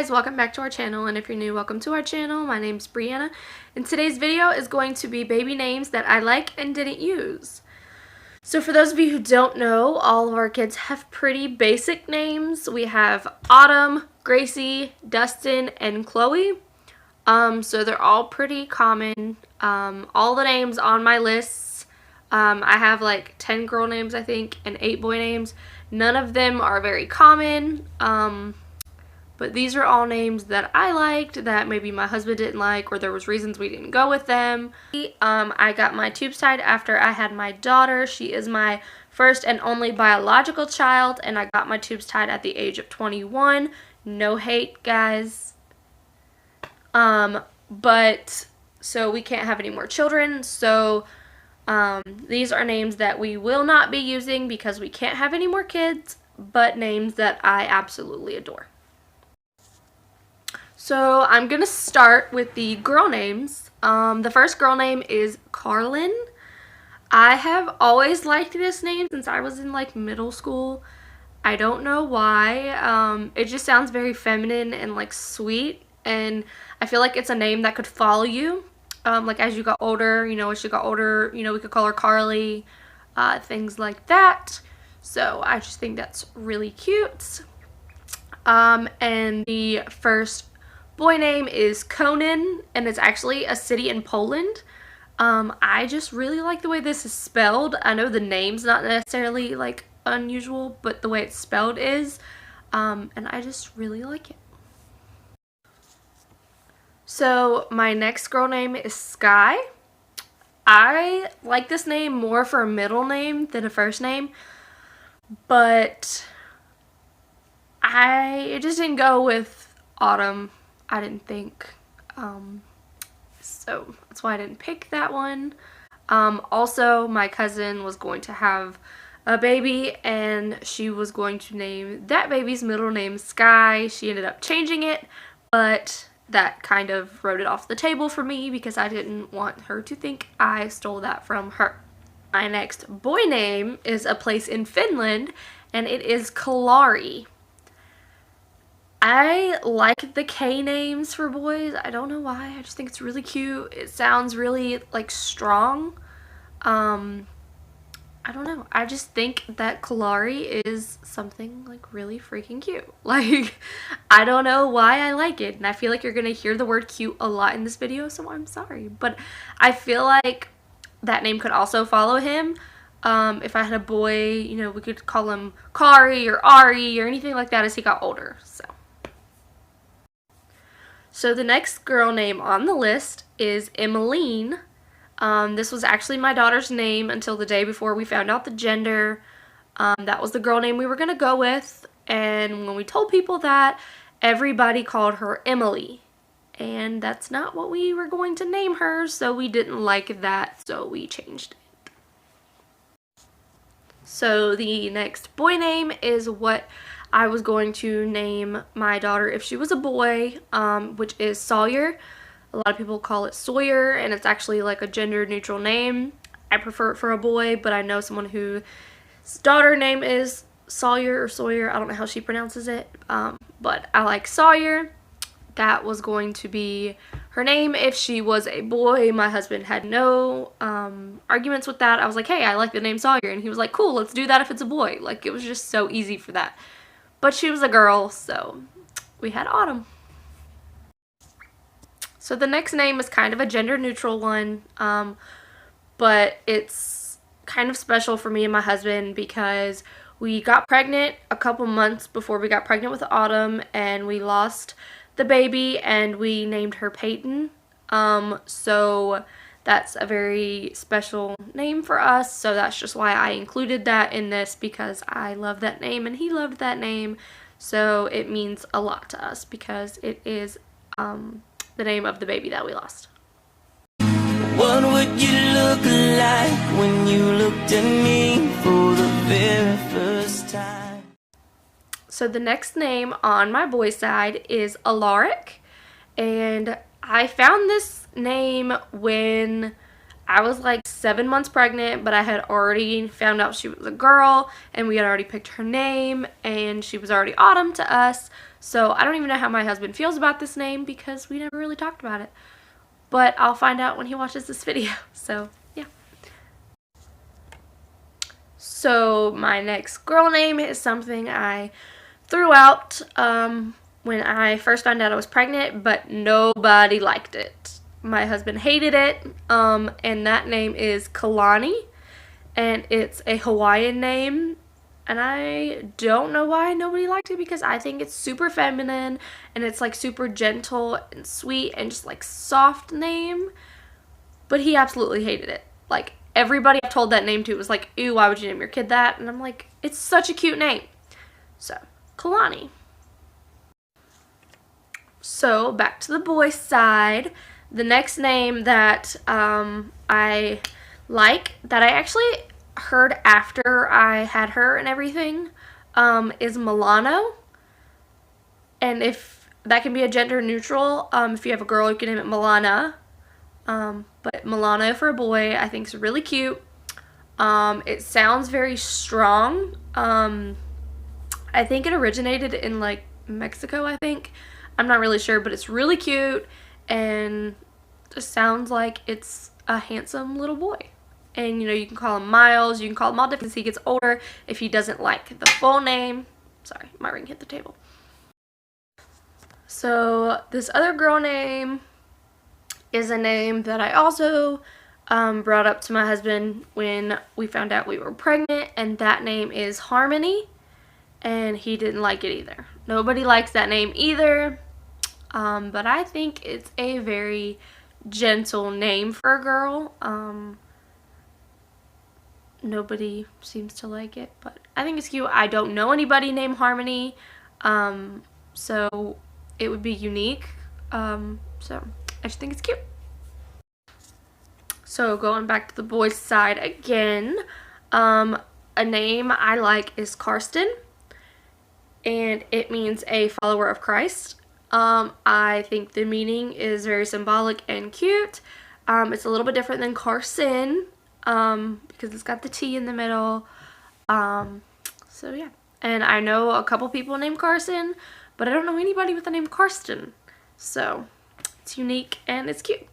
guys, welcome back to our channel, and if you're new, welcome to our channel. My name's Brianna, and today's video is going to be baby names that I like and didn't use. So for those of you who don't know, all of our kids have pretty basic names. We have Autumn, Gracie, Dustin, and Chloe. So they're all pretty common. All the names on my lists, I have like 10 girl names, I think, and 8 boy names. None of them are very common, but these are all names that I liked that maybe my husband didn't like, or there was reasons we didn't go with them. I got my tubes tied after I had my daughter. She is my first and only biological child, and I got my tubes tied at the age of 21. No hate, guys. But so we can't have any more children, so these are names that we will not be using because we can't have any more kids, but names that I absolutely adore. So I'm going to start with the girl names. The first girl name is Carlin. I have always liked this name since I was in like middle school. I don't know why. It just sounds very feminine and like sweet, and I feel like it's a name that could follow you. Like as you got older, as she got older, we could call her Carly, things like that. So I just think that's really cute. And the first boy name is Conan, and it's actually a city in Poland. I just really like the way this is spelled. I know the name's not necessarily like unusual, but the way it's spelled is, and I just really like it. So my next girl name is Sky. I like this name more for a middle name than a first name, but it just didn't go with Autumn, I didn't think. So that's why I didn't pick that one. Also, my cousin was going to have a baby, and she was going to name that baby's middle name Sky. She ended up changing it, but that kind of wrote it off the table for me because I didn't want her to think I stole that from her. My next boy name is a place in Finland, and it is Kalari. I like the K names for boys. I don't know why. I just think it's really cute. It sounds really like strong. I don't know. I just think that Kalari is something like really freaking cute. Like, I don't know why I like it, and I feel like you're gonna hear the word cute a lot in this video, so I'm sorry. But I feel like that name could also follow him. If I had a boy, we could call him Kari or Ari or anything like that as he got older. So the next girl name on the list is Emmeline. This was actually my daughter's name until the day before we found out the gender. That was the girl name we were going to go with, and when we told people that, everybody called her Emily, and that's not what we were going to name her, so we didn't like that, so we changed it. So the next boy name is what I was going to name my daughter if she was a boy, which is Sawyer. A lot of people call it Sawyer, and it's actually like a gender neutral name. I prefer it for a boy, but I know someone whose daughter name is Sawyer or Sawyer. I don't know how she pronounces it, but I like Sawyer. That was going to be her name if she was a boy. My husband had no arguments with that. I was like, hey, I like the name Sawyer, and he was like, cool, let's do that if it's a boy. Like, it was just so easy for that. But she was a girl, so we had Autumn. So the next name is kind of a gender neutral one, but it's kind of special for me and my husband because we got pregnant a couple months before we got pregnant with Autumn, and we lost the baby, and we named her Peyton. So that's a very special name for us, so that's just why I included that in this, because I love that name and he loved that name, so it means a lot to us because it is the name of the baby that we lost. What would you look like when you looked at me for the very first time? So the next name on my boy side is Alaric, and I found this name when I was like 7 months pregnant, but I had already found out she was a girl, and we had already picked her name, and she was already Autumn to us. So I don't even know how my husband feels about this name because we never really talked about it. But I'll find out when he watches this video. So, yeah. So my next girl name is something I threw out when I first found out I was pregnant, but nobody liked it. My husband hated it, and that name is Kalani, and it's a Hawaiian name. And I don't know why nobody liked it because I think it's super feminine and it's like super gentle and sweet and just like soft name. But he absolutely hated it. Like everybody I've told that name to was like, ew, why would you name your kid that? And I'm like, it's such a cute name. So, Kalani. So, back to the boy side. The next name that I like, that I actually heard after I had her and everything, is Milano. And if that can be a gender neutral, if you have a girl, you can name it Milana. But Milano for a boy, I think is really cute. It sounds very strong. I think it originated in like Mexico, I think. I'm not really sure, but it's really cute and just sounds like it's a handsome little boy. And, you know, you can call him Miles. You can call him all different as he gets older if he doesn't like the full name. Sorry, my ring hit the table. So, this other girl name is a name that I also brought up to my husband when we found out we were pregnant. And that name is Harmony. And he didn't like it either. Nobody likes that name either. But I think it's a very gentle name for a girl. Nobody seems to like it, but I think it's cute. I don't know anybody named Harmony, so it would be unique. So I just think it's cute. So going back to the boys' side again, a name I like is Karsten, and it means a follower of Christ. I think the meaning is very symbolic and cute. It's a little bit different than Carson, because it's got the T in the middle. So yeah. And I know a couple people named Carson, but I don't know anybody with the name Karsten. So it's unique and it's cute.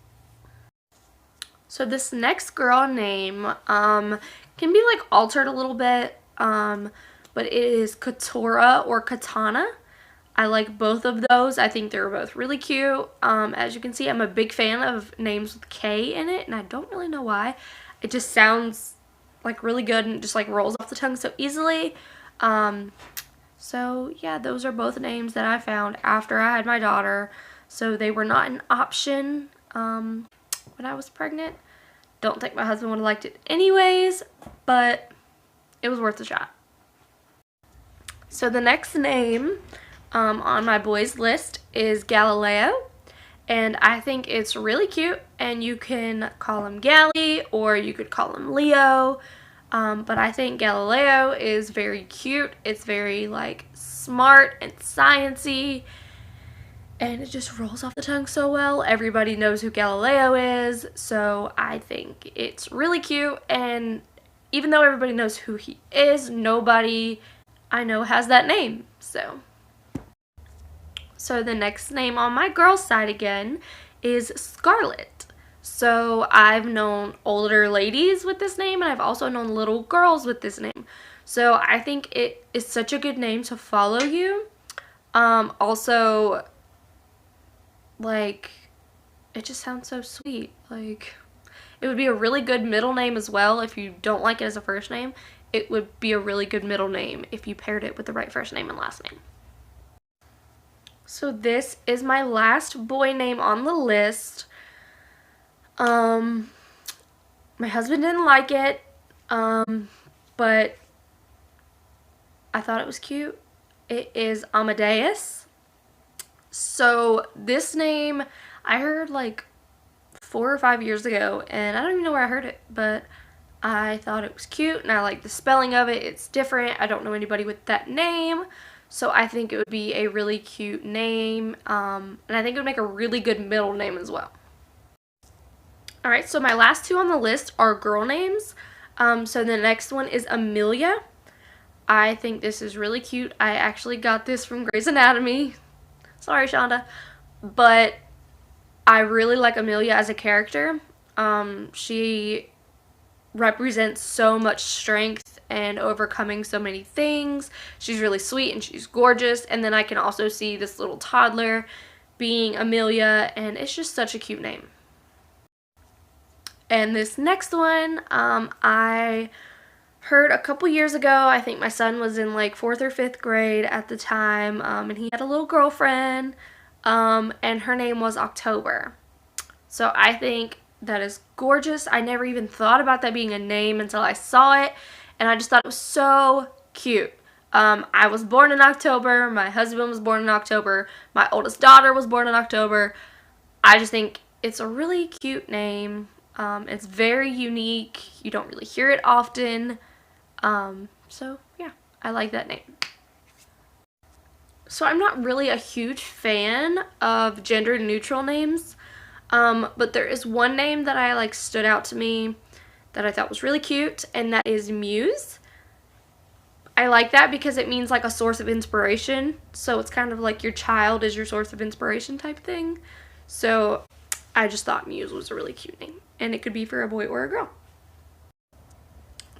So this next girl name can be like altered a little bit, but it is Katora or Katana. I like both of those. I think they're both really cute. As you can see, I'm a big fan of names with K in it, and I don't really know why. It just sounds like really good and just like rolls off the tongue so easily. So yeah, those are both names that I found after I had my daughter. So they were not an option when I was pregnant. Don't think my husband would have liked it anyways, but it was worth a shot. So the next name on my boys list is Galileo, and I think it's really cute, and you can call him Gally or you could call him Leo, but I think Galileo is very cute. It's very like smart and sciencey, and it just rolls off the tongue so well. Everybody knows who Galileo is, so I think it's really cute, and even though everybody knows who he is, nobody I know has that name. So the next name on my girl's side again is Scarlett. So I've known older ladies with this name, and I've also known little girls with this name. So I think it is such a good name to follow you. Also, like, it just sounds so sweet. Like, it would be a really good middle name as well. If you don't like it as a first name, it would be a really good middle name if you paired it with the right first name and last name. So this is my last boy name on the list. My husband didn't like it, but I thought it was cute. It is Amadeus. So this name I heard like 4 or 5 years ago, and I don't even know where I heard it, but I thought it was cute, and I like the spelling of it. It's different. I don't know anybody with that name, so I think it would be a really cute name, and I think it would make a really good middle name as well. Alright, so my last two on the list are girl names. So the next one is Amelia. I think this is really cute. I actually got this from Grey's Anatomy. Sorry, Shonda. But I really like Amelia as a character. She represents so much strength and overcoming so many things. She's really sweet and she's gorgeous. And then I can also see this little toddler being Amelia, and it's just such a cute name. And this next one, I heard a couple years ago. I think my son was in like 4th or 5th grade at the time, and he had a little girlfriend, and her name was October. So I think that is gorgeous. I never even thought about that being a name until I saw it, and I just thought it was so cute. I was born in October. My husband was born in October. My oldest daughter was born in October. I just think it's a really cute name. It's very unique. You don't really hear it often. So yeah, I like that name. So I'm not really a huge fan of gender neutral names, but there is one name that I like stood out to me that I thought was really cute, and that is Muse. I like that because it means like a source of inspiration, so it's kind of like your child is your source of inspiration type thing. So I just thought Muse was a really cute name, and it could be for a boy or a girl.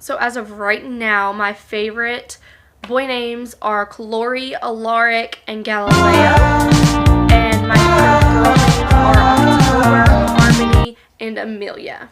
So as of right now, my favorite boy names are Chloe, Alaric, and Galileo. And my favorite girl names are October, Harmony, and Amelia.